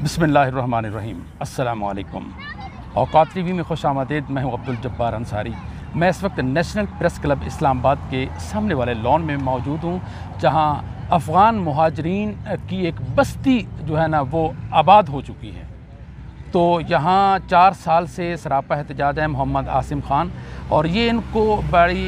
बिस्मिल्लाहिर्रहमानिर्रहीम। अस्सलामु अलैकुम। औकात टीवी में खुश आमदीद। मैं हूँ अब्दुल जब्बार अंसारी। मैं इस वक्त नेशनल प्रेस क्लब इस्लामाबाद के सामने वाले लॉन में मौजूद हूँ, जहाँ अफ़गान मुहाजिरीन की एक बस्ती जो है ना वो आबाद हो चुकी है। तो यहाँ 4 साल से सरापा एहतजाज है मोहम्मद आसिम ख़ान, और ये इनको बड़ी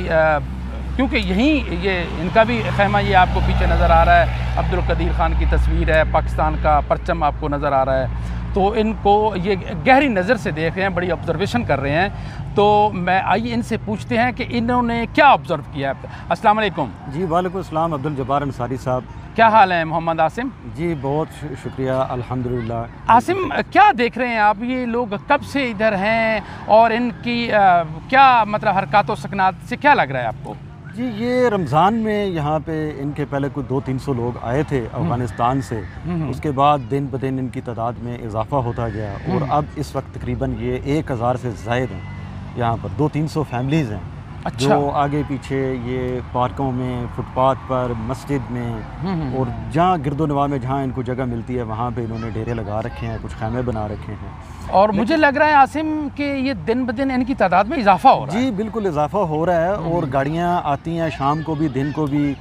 क्योंकि यहीं ये इनका भी खैमा ये आपको पीछे नज़र आ रहा है, अब्दुल कदीर ख़ान की तस्वीर है, पाकिस्तान का परचम आपको नज़र आ रहा है। तो इनको ये गहरी नज़र से देख रहे हैं, बड़ी ऑब्जर्वेशन कर रहे हैं। तो मैं आइए इनसे पूछते हैं कि इन्होंने क्या ऑब्ज़र्व किया है। अस्सलाम वालेकुम। जी वालेकुम अस्सलाम अब्दुल जब्बार अंसारी साहब। क्या हाल है मोहम्मद आसिम? जी बहुत शुक्रिया, अल्हम्दुलिल्लाह। आसिम, क्या देख रहे हैं आप? ये लोग कब से इधर हैं और इनकी क्या मतलब हरकत व सकनात से क्या लग रहा है आपको? जी ये रमज़ान में यहाँ पे इनके पहले कुछ 200-300 लोग आए थे अफ़गानिस्तान से। उसके बाद दिन ब दिन इनकी तादाद में इजाफ़ा होता गया और अब इस वक्त तकरीबन ये 1000 से ज़ायद हैं। यहाँ पर 200-300 फैमिलीज़ हैं। अच्छा। जो आगे पीछे ये पार्कों में, फुटपाथ पर, मस्जिद में और जहाँ गिरदोनवा में जहाँ इनको जगह मिलती है वहाँ पे इन्होंने डेरे लगा रखे हैं, कुछ खैमे बना रखे हैं। और मुझे लग रहा है आसिम कि ये दिन ब दिन इनकी तादाद में इजाफा हो रहा है। जी बिल्कुल इजाफा हो रहा है और गाड़ियाँ आती हैं शाम को भी, दिन को भी,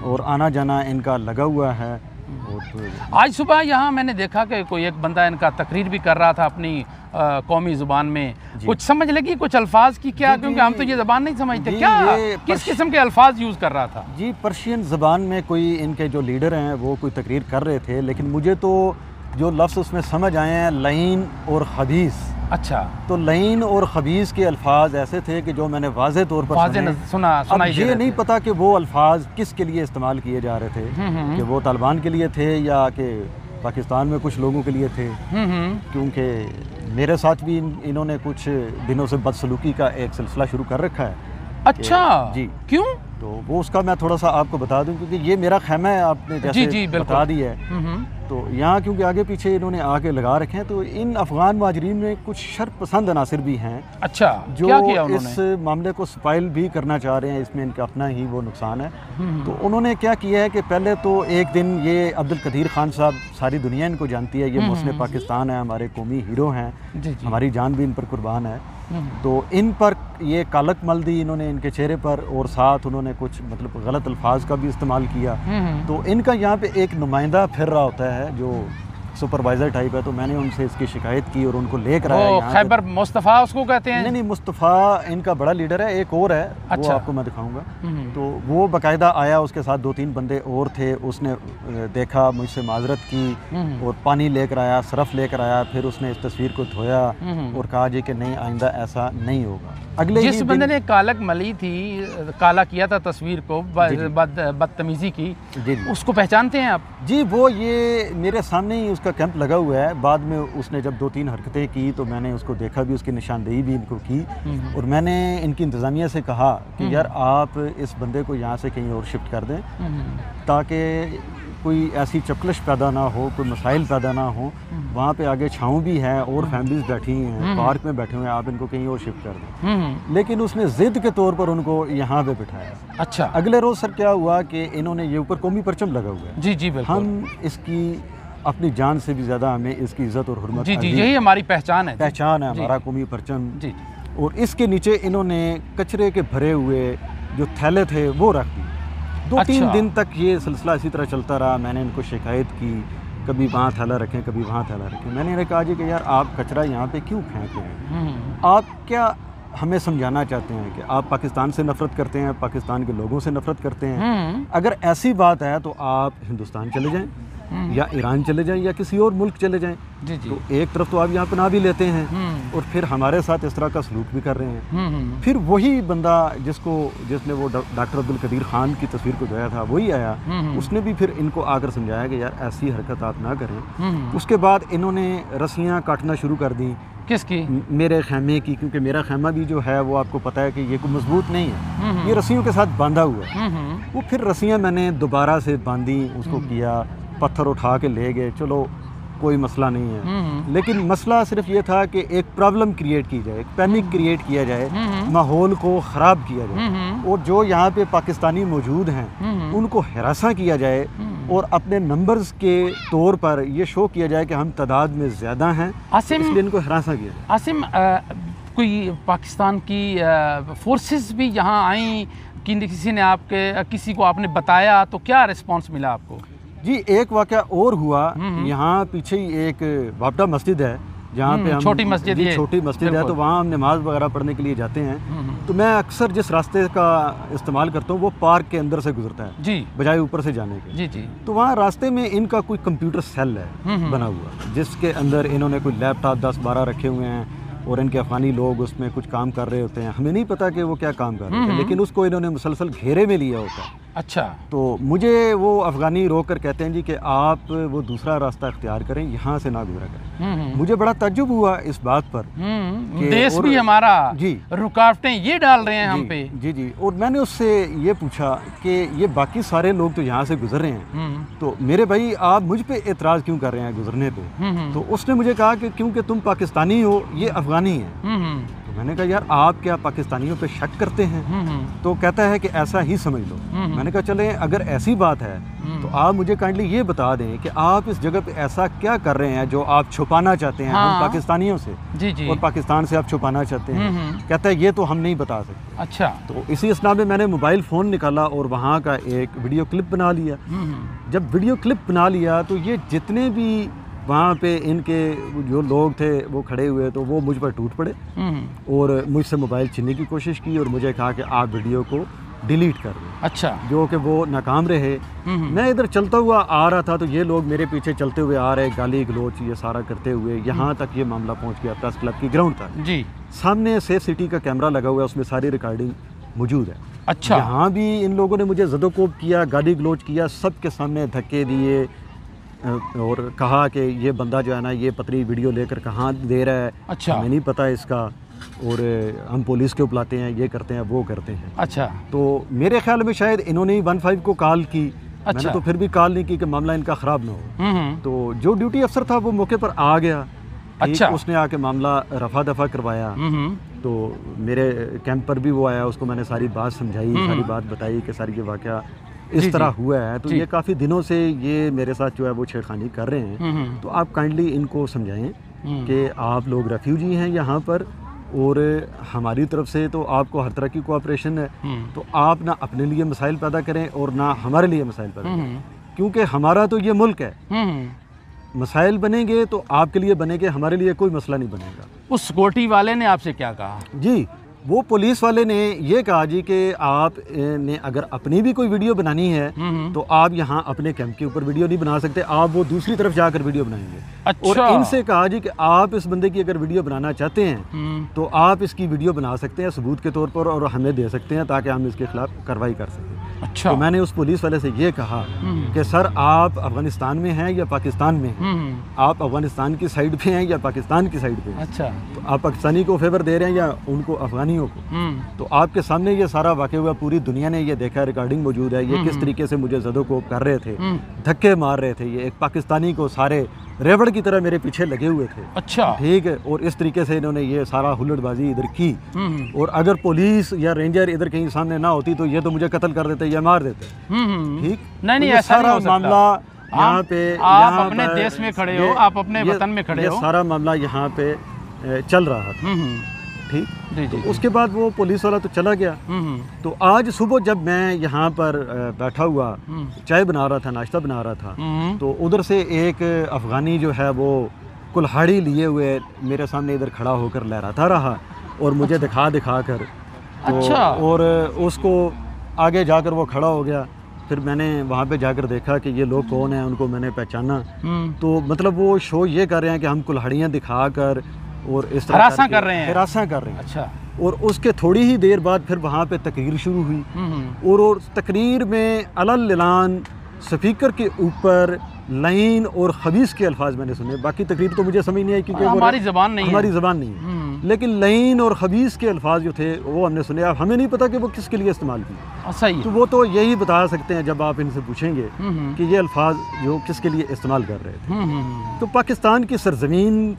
और आना जाना इनका लगा हुआ है। आज सुबह यहाँ मैंने देखा कि कोई एक बंदा इनका तकरीर भी कर रहा था अपनी कौमी ज़ुबान में। कुछ समझ लगी कुछ अल्फाज की क्या? क्योंकि हम तो ये ज़बान नहीं समझते। क्या किस किस्म के अल्फाज यूज़ कर रहा था? जी पर्शियन ज़बान में कोई इनके जो लीडर हैं वो कोई तकरीर कर रहे थे, लेकिन मुझे तो जो लफ्ज़ उसमें समझ आए हैं लईन और खबीस। अच्छा। तो लईन और खबीस के अल्फाज ऐसे थे कि जो मैंने वाज़े तौर पर सुना। अब ये नहीं पता कि वो अल्फाज किस के लिए इस्तेमाल किए जा रहे थे, कि वो तालिबान के लिए थे या कि पाकिस्तान में कुछ लोगों के लिए थे। क्योंकि मेरे साथ भी इन्होंने कुछ दिनों से बदसलूकी का एक सिलसिला शुरू कर रखा है। अच्छा जी, क्यों? तो वो उसका मैं थोड़ा सा आपको बता दूं, क्योंकि ये मेरा खैमा है, आपने जैसे बता दी है। तो यहाँ क्योंकि आगे पीछे इन्होंने आगे लगा रखे हैं, तो इन अफगान मुहाजिरीन में कुछ शर्त पसंद अनासिर भी हैं। अच्छा, जो क्या किया उन्होंने? इस मामले को स्पाइल भी करना चाह रहे हैं, इसमें इनका अपना ही वो नुकसान है। तो उन्होंने क्या किया है कि पहले तो एक दिन ये अब्दुल कदीर खान साहब, सारी दुनिया इनको जानती है, ये मुस्लिम पाकिस्तान है, हमारे कौमी हीरो हैं, हमारी जान भी इन पर कुर्बान है। तो इन पर ये कालक मल दी इन्होंने इनके चेहरे पर, और साथ उन्होंने कुछ मतलब गलत अल्फाज का भी इस्तेमाल किया। तो इनका यहाँ पे एक नुमाइंदा फिर रहा होता है जो सुपरवाइज़र टाइप है, तो मैंने उनसे इसकी शिकायत की और उनको लेकर आया। खैबर मुस्तफ़ा उसको कहते हैं? नहीं, मुस्तफ़ा इनका बड़ा लीडर है, एक और है। अच्छा। वो आपको मैं दिखाऊंगा। तो वो बाकायदा आया, उसके साथ 2-3 बंदे और थे। उसने देखा, मुझसे माजरत की और पानी लेकर आया, सरफ लेकर आया। फिर उसने इस तस्वीर को धोया और कहा जी कि नहीं, आइंदा ऐसा नहीं होगा। अगले जिस बंदे ने कालक मली थी, काला किया था तस्वीर को, बदतमीज़ी की, उसको पहचानते हैं आप? जी वो ये मेरे सामने ही उसका कैंप लगा हुआ है। बाद में उसने जब 2-3 हरकतें की तो मैंने उसको देखा भी, उसकी निशानदेही भी इनको की, और मैंने इनकी इंतज़ामिया से कहा कि यार आप इस बंदे को यहाँ से कहीं और शिफ्ट कर दें, ताकि कोई ऐसी चपकलश पैदा ना हो, कोई मसाइल पैदा ना हो। वहाँ पे आगे छाँव भी है और फैमिलीज बैठी हैं, पार्क में बैठे हुए हैं, आप इनको कहीं और शिफ्ट कर दें। लेकिन उसने ज़िद के तौर पर उनको यहाँ पे बिठाया। अच्छा। अगले रोज़ सर क्या हुआ कि इन्होंने ये ऊपर कौमी परचम लगा हुआ है। जी बिल्कुल। हम इसकी अपनी जान से भी ज़्यादा हमें इसकी इज़्ज़त और हुर्मत, जी यही हमारी पहचान है। पहचान है हमारा कौमी परचम। जी। और इसके नीचे इन्होंने कचरे के भरे हुए जो थैले थे वो रख दिए। 2-3 दिन तक ये सिलसिला इसी तरह चलता रहा। मैंने इनको शिकायत की, कभी वहाँ थैला रखें, कभी वहाँ थैला रखें। मैंने इन्हें कहा जी कि यार आप कचरा यहाँ पे क्यों फेंक रहे हैं? आप क्या हमें समझाना चाहते हैं कि आप पाकिस्तान से नफ़रत करते हैं, पाकिस्तान के लोगों से नफ़रत करते हैं? अगर ऐसी बात है तो आप हिंदुस्तान चले जाएं या ईरान चले जाएं या किसी और मुल्क चले जाएं। तो एक तरफ तो आप यहाँ पनाह भी लेते हैं और फिर हमारे साथ इस तरह का सलूक भी कर रहे हैं। फिर वही बंदा जिसने वो डॉक्टर अब्दुल कदीर खान की तस्वीर को धोया था, वही आया, उसने भी फिर इनको आकर समझाया कि यार ऐसी हरकत आप ना करें। उसके बाद इन्होंने रस्सियाँ काटना शुरू कर दी। किसकी? मेरे खैमे की, क्योंकि मेरा खैमा भी जो है वो आपको पता है कि ये कोई मजबूत नहीं है, ये रस्सियों के साथ बांधा हुआ है। वो फिर रस्सियाँ मैंने दोबारा से बांधी, उसको किया, पत्थर उठा के ले गए, चलो कोई मसला नहीं है। लेकिन मसला सिर्फ ये था कि एक प्रॉब्लम क्रिएट की जाए, एक पैनिक क्रिएट किया जाए, माहौल को ख़राब किया जाए, और जो यहाँ पे पाकिस्तानी मौजूद हैं उनको हरासा किया जाए, और अपने नंबर्स के तौर पर ये शो किया जाए कि हम तादाद में ज़्यादा हैं, इसलिए इनको हरासा किया। आसिम, कोई पाकिस्तान की फोर्सेस भी यहाँ आई कि किसी ने किसी को आपने बताया, तो क्या रिस्पांस मिला आपको? जी, एक वाक़या और हुआ। यहाँ पीछे ही एक बाबटा मस्जिद है जहाँ पे हम छोटी मस्जिद है, तो वहाँ हम नमाज वगैरह पढ़ने के लिए जाते हैं। तो मैं अक्सर जिस रास्ते का इस्तेमाल करता हूँ वो पार्क के अंदर से गुजरता है जी, बजाय ऊपर से जाने के। जी। तो वहाँ रास्ते में इनका कोई कंप्यूटर सेल है बना हुआ, जिसके अंदर इन्होंने कोई लैपटॉप 10-12 रखे हुए हैं और इनके अफगानी लोग उसमें कुछ काम कर रहे होते हैं। हमें नहीं पता कि वो क्या काम कर रहे थे, लेकिन उसको इन्होंने मुसलसल घेरे में लिया होता है। अच्छा। तो मुझे वो अफगानी रोक कर कहते हैं जी कि आप वो दूसरा रास्ता इख्तियार करें, यहाँ से ना गुजरा करें। मुझे बड़ा ताज्जुब हुआ इस बात पर कि देश भी हमारा जी रुकावटें ये डाल रहे हैं हम पे। जी। और मैंने उससे ये पूछा कि ये बाकी सारे लोग तो यहाँ से गुजर रहे हैं, तो मेरे भाई आप मुझ पे एतराज़ क्यों कर रहे हैं गुजरने पे? तो उसने मुझे कहा कि क्योंकि तुम पाकिस्तानी हो, ये अफगानी है। तो मैंने कहा यार आप क्या पाकिस्तानियों पे शक करते हैं? तो कहता है कि ऐसा ही समझ लो। मैंने कहा चले अगर ऐसी बात है तो आप मुझे काइंडली ये बता दें कि आप इस जगह पे ऐसा क्या कर रहे हैं जो आप छुपाना चाहते हैं हम पाकिस्तानियों से, जी। और पाकिस्तान से आप छुपाना चाहते हैं। कहता है ये तो हम नहीं बता सकते। अच्छा। तो इसी असना में मैंने मोबाइल फ़ोन निकाला और वहाँ का एक वीडियो क्लिप बना लिया। जब वीडियो क्लिप बना लिया तो ये जितने भी वहाँ पे इनके जो लोग थे वो खड़े हुए, तो वो मुझ पर टूट पड़े और मुझसे मोबाइल छीनने की कोशिश की और मुझे कहा कि आप वीडियो को डिलीट कर दें। अच्छा। जो कि वो नाकाम रहे। मैं इधर चलता हुआ आ रहा था तो ये लोग मेरे पीछे चलते हुए आ रहे, गाली गलोच ये सारा करते हुए यहाँ तक ये मामला पहुँच गया प्रेस क्लब की ग्राउंड तक। जी। सामने सेफ सिटी का कैमरा लगा हुआ है, उसमें सारी रिकॉर्डिंग मौजूद है। अच्छा। यहाँ भी इन लोगों ने मुझे ज़दोकोब किया, गाली गलोच किया, सबके सामने धक्के दिए और कहा कि ये बंदा जो है ना ये पतली वीडियो लेकर कहाँ दे रहा है। अच्छा। हमें नहीं पता इसका, और हम पुलिस को बुलाते हैं, ये करते हैं, वो करते हैं। अच्छा। तो मेरे ख्याल में शायद इन्होंने ही 15 को कॉल की। अच्छा। मैंने तो फिर भी कॉल नहीं की कि मामला इनका ख़राब ना हो। तो जो ड्यूटी अफसर था वो मौके पर आ गया। अच्छा। उसने आके मामला रफा दफा करवाया। तो मेरे कैंप पर भी वो आया, उसको मैंने सारी बात समझाई, सारी बात बताई कि सारी ये वाक़या इस तरह हुआ है। तो ये काफ़ी दिनों से ये मेरे साथ जो है वो छेड़खानी कर रहे हैं। तो आप काइंडली इनको समझाएं कि आप लोग रेफ्यूजी हैं यहाँ पर और हमारी तरफ से तो आपको हर तरह की कोऑपरेशन है। तो आप ना अपने लिए मसाइल पैदा करें और ना हमारे लिए मसाइल पैदा करें, क्योंकि हमारा तो ये मुल्क है। मसाइल बनेंगे तो आपके लिए बनेंगे, हमारे लिए कोई मसला नहीं बनेगा। उस सिक्योरिटी वाले ने आपसे क्या कहा? जी, वो पुलिस वाले ने ये कहा जी कि आप ने अगर अपनी भी कोई वीडियो बनानी है तो आप यहाँ अपने कैंप के ऊपर वीडियो नहीं बना सकते, आप वो दूसरी तरफ जाकर वीडियो बनाएंगे। अच्छा। और इनसे कहा जी कि आप इस बंदे की अगर वीडियो बनाना चाहते हैं तो आप इसकी वीडियो बना सकते हैं सबूत के तौर पर और हमें दे सकते हैं ताकि हम इसके खिलाफ कार्रवाई कर सकें। अच्छा। तो मैंने उस पुलिस वाले से ये कहा कि सर आप अफगानिस्तान में हैं या पाकिस्तान में हैं? आप अफगानिस्तान की साइड पे हैं या पाकिस्तान की साइड पे हैं? अच्छा। तो आप पाकिस्तानी को फेवर दे रहे हैं या उनको अफगानियों को? तो आपके सामने ये सारा वाक़या हुआ, पूरी दुनिया ने ये देखा, रिकॉर्डिंग मौजूद है। ये किस तरीके से मुझे ज़दोकोब कर रहे थे, धक्के मार रहे थे। ये एक पाकिस्तानी को सारे रेवड़ की तरह मेरे पीछे लगे हुए थे। अच्छा। ठीक है। और इस तरीके से इन्होंने ये सारा हुल्लड़बाजी इधर की और अगर पुलिस या रेंजर इधर कहीं सामने ना होती तो ये तो मुझे कत्ल कर देते या मार देते। ठीक। नहीं, ऐसा सारा मामला यहाँ पे, आप अपने देश में खड़े हो, आप अपने वतन में खड़े हो, सारा मामला यहाँ पे चल रहा था। ठीक। जी। तो उसके बाद वो पुलिस वाला तो चला गया। तो आज सुबह जब मैं यहाँ पर बैठा हुआ चाय बना रहा था, नाश्ता बना रहा था, तो उधर से एक अफगानी जो है वो कुल्हाड़ी लिए हुए मेरे सामने इधर खड़ा होकर लहराता रहा और मुझे दिखा कर। तो अच्छा। और उसको आगे जाकर वो खड़ा हो गया। फिर मैंने वहाँ पे जाकर देखा कि ये लोग कौन हैं, उनको मैंने पहचाना। तो मतलब वो शो ये कर रहे हैं कि हम कुल्हाड़ियाँ दिखा कर और इस तरह हरासा कर रहे हैं। अच्छा। और उसके थोड़ी ही देर बाद फिर वहाँ पे तकरीर शुरू हुई और तकरीर में अलल-ऐलान स्पीकर के ऊपर लाइन और खबीस के अल्फाज मैंने सुने। बाकी तकरीर तो मुझे समझ नहीं आई क्योंकि हमारी ज़बान नहीं है। लेकिन लाइन और खबीस के अल्फाज जो थे वो हमने सुने। अब हमें नहीं पता कि वो किसके लिए इस्तेमाल किए। सही। तो वो तो यही बता सकते हैं जब आप इनसे पूछेंगे कि ये अल्फाज जो किसके लिए इस्तेमाल कर रहे थे। तो पाकिस्तान की सरजमीन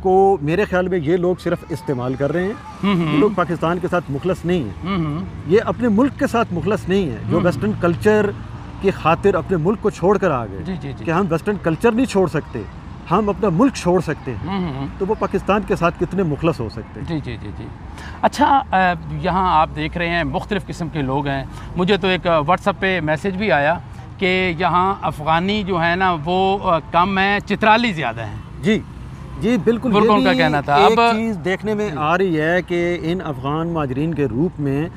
को मेरे ख्याल में ये लोग सिर्फ इस्तेमाल कर रहे हैं। ये लोग पाकिस्तान के साथ मुखलस नहीं है, ये अपने मुल्क के साथ मुखलस नहीं है। जो वेस्टर्न कल्चर की खातिर अपने मुल्क को छोड़ कर आ गए कि हम वेस्टर्न कल्चर नहीं छोड़ सकते, हम अपना मुल्क छोड़ सकते हैं, तो वो पाकिस्तान के साथ कितने मुखलस हो सकते हैं। जी। अच्छा, यहाँ आप देख रहे हैं मुख्तलिफ़ किस्म के लोग हैं। मुझे तो एक व्हाट्सएप पे मैसेज भी आया कि यहाँ अफ़गानी जो है ना वो कम है, चित्राली ज़्यादा हैं। जी बिल्कुल, ये उनका कहना था। एक चीज़ देखने में आ रही है कि इन अफ़गान महाजरीन के रूप में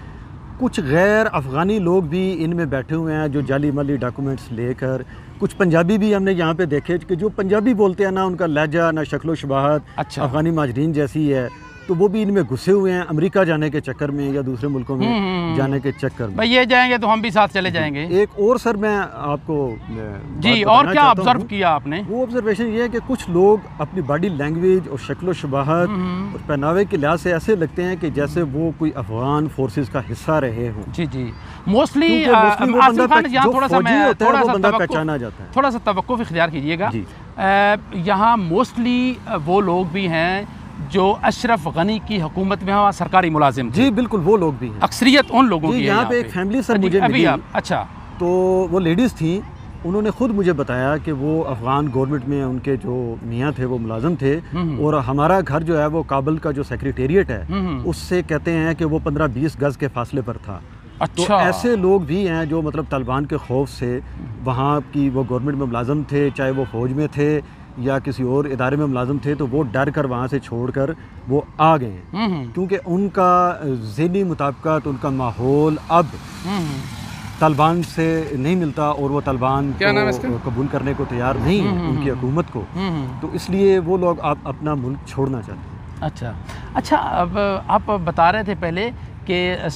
कुछ गैर अफ़गानी लोग भी इनमें बैठे हुए हैं जो जाली माली डॉक्यूमेंट्स लेकर। कुछ पंजाबी भी हमने यहाँ पे देखे कि जो पंजाबी बोलते हैं ना, उनका लहजा ना शक्लो शबाहत अफ़गानी महाजरीन जैसी है, तो वो भी इनमें घुसे हुए हैं अमेरिका जाने के चक्कर में या दूसरे मुल्कों में जाने के चक्कर में। भाई ये जाएंगे तो हम भी साथ चले जाएंगे। एक और सर मैं आपको जी, और क्या ऑब्जर्व किया आपने? वो ऑब्जर्वेशन ये है कि कुछ लोग अपनी बॉडी लैंग्वेज और शक्लो शबाहत और पहनावे के लिहाज से ऐसे लगते हैं कि जैसे वो कोई अफ़गान फोर्सेस का हिस्सा रहे हों। जी मोस्टली थोड़ा सा तवक्कुफ़ इख्तियार कीजिएगा। यहाँ मोस्टली वो लोग भी हैं जो अशरफ गनी की हुकूमत में वहाँ सरकारी मुलाजिम। जी बिल्कुल, वो लोग भी हैं। अक्सरियत उन लोगों की यहाँ पे एक फैमिली सर मुझे मिली। अच्छा, तो वो लेडीज़ थी, उन्होंने ख़ुद मुझे बताया कि वो अफ़गान गवर्नमेंट में उनके जो मियाँ थे वो मुलाजिम थे, और हमारा घर जो है वो काबुल का जो सेक्रेटेरिएट है उससे कहते हैं कि वो 15-20 गज़ के फासले पर था। अच्छा। तो ऐसे लोग भी हैं जो मतलब तालिबान के खौफ से वहाँ की वो गवर्नमेंट में मुलाजिम थे, चाहे वो फ़ौज में थे या किसी और इदारे में मुलाजिम थे, तो वो डर कर वहाँ से छोड़कर वो आ गए हैं, क्योंकि उनका ज़हनी मुताबिकत, उनका माहौल अब तालिबान से नहीं मिलता और वो तालिबान को कबूल करने को तैयार नहीं है, उनकी हुकूमत को। तो इसलिए वो लोग अब अपना मुल्क छोड़ना चाहते हैं। अच्छा, अब आप बता रहे थे पहले कि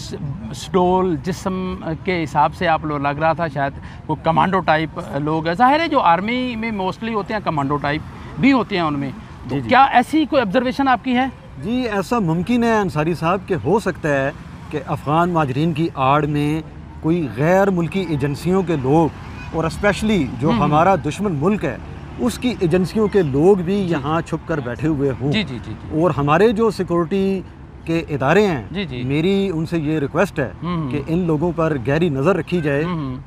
स्टोल जिस्म के हिसाब से आप लोग लग रहा था शायद वो कमांडो टाइप लोग है। ज़ाहिर है जो आर्मी में मोस्टली होते हैं कमांडो टाइप भी होते हैं उनमें, तो क्या ऐसी कोई ऑब्जर्वेशन आपकी है? जी, ऐसा मुमकिन है अंसारी साहब कि हो सकता है कि अफ़गान महाजरीन की आड़ में कोई गैर मुल्की एजेंसियों के लोग, और स्पेशली जो हमारा दुश्मन मुल्क है उसकी एजेंसियों के लोग भी यहाँ छुप कर बैठे हुए हों। और हमारे जो सिक्योरिटी के इदारे हैं, मेरी उनसे ये रिक्वेस्ट है कि इन लोगों पर गहरी नज़र रखी जाए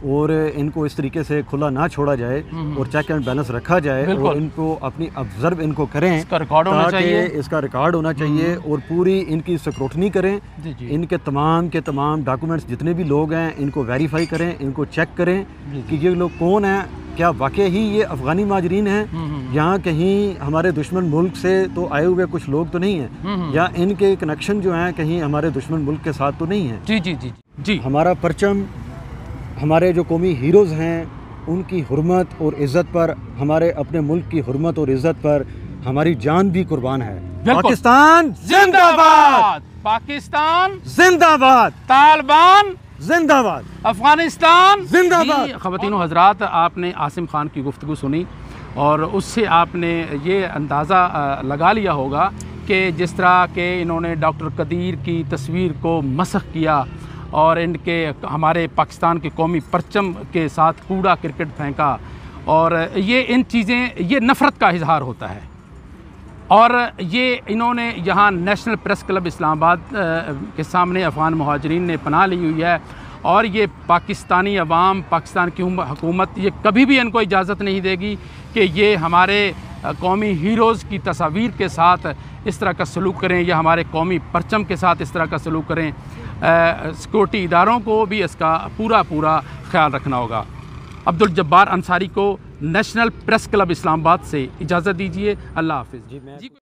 और इनको इस तरीके से खुला ना छोड़ा जाए और चेक एंड बैलेंस रखा जाए और इनको अपनी ऑब्जर्व इनको करें, इसका रिकॉर्ड होना चाहिए, इसका रिकॉर्ड होना चाहिए और पूरी इनकी स्क्रूटनी करें। इनके तमाम के तमाम डॉक्यूमेंट्स जितने भी लोग हैं इनको वेरीफाई करें, इनको चेक करें कि ये लोग कौन हैं, क्या वाकई ही ये अफ़गानी महाजरीन हैं, यहाँ कहीं हमारे दुश्मन मुल्क से तो आए हुए कुछ लोग तो नहीं हैं, या इनके कनेक्शन जो हैं कहीं हमारे दुश्मन मुल्क के साथ तो नहीं हैं। जी, हमारा परचम, हमारे जो कौमी हीरोज़ हैं उनकी हुर्मत और इज़्ज़त पर, हमारे अपने मुल्क की हुर्मत और इज़्ज़त पर हमारी जान भी कुर्बान है। पाकिस्तान जिंदाबाद, पाकिस्तान जिंदाबाद, तालिबान जिंदाबाद, अफगानिस्तान जिंदाबाद। ख़वातीनो हज़रात, आपने आसिम खान की गुफ्तगू सुनी और उससे आपने ये अंदाज़ा लगा लिया होगा कि जिस तरह के इन्होंने डॉक्टर कदीर की तस्वीर को मसख़ किया और इनके हमारे पाकिस्तान के कौमी परचम के साथ कूड़ा क्रिकेट फेंका, और ये इन चीज़ें, ये नफ़रत का इजहार होता है। और ये इन्होंने यहाँ नेशनल प्रेस क्लब इस्लामाबाद के सामने अफ़गान मुहाजिरीन ने पनाह ली हुई है, और ये पाकिस्तानी अवाम, पाकिस्तान की हुकूमत ये कभी भी इनको इजाज़त नहीं देगी कि ये हमारे कौमी हीरोज़ की तस्वीर के साथ इस तरह का सलूक करें या हमारे कौमी परचम के साथ इस तरह का सलूक करें। सिक्योरिटी इदारों को भी इसका पूरा ख्याल रखना होगा। अब्दुल जब्बार अंसारी को नेशनल प्रेस क्लब इस्लामाबाद से इजाज़त दीजिए। अल्लाह हाफ़िज़।